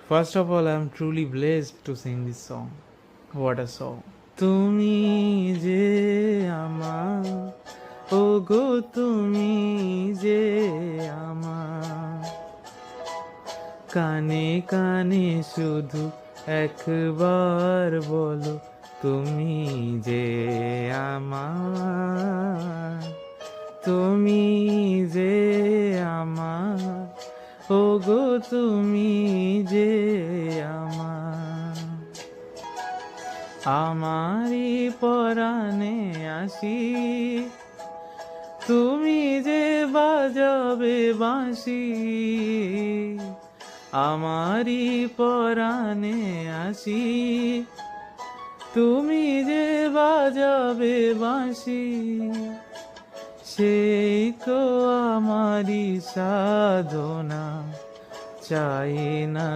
First of all, I'm truly blessed to sing this song. What a song. তুমি যে আমার, ও গো তুমি যে আমার, কানে কানে শুধু একবার বলো তুমি যে আমার, তুমি যে আমার, ও গো তুমি যে আমার, আমারই পরাণে আসি, তুমি যে বাজাবে বাঁশি, আমারই পরাণে আসি, তুমি যে বাজাবে বাঁশি, সেই তো আমারই সাধনা, চাই না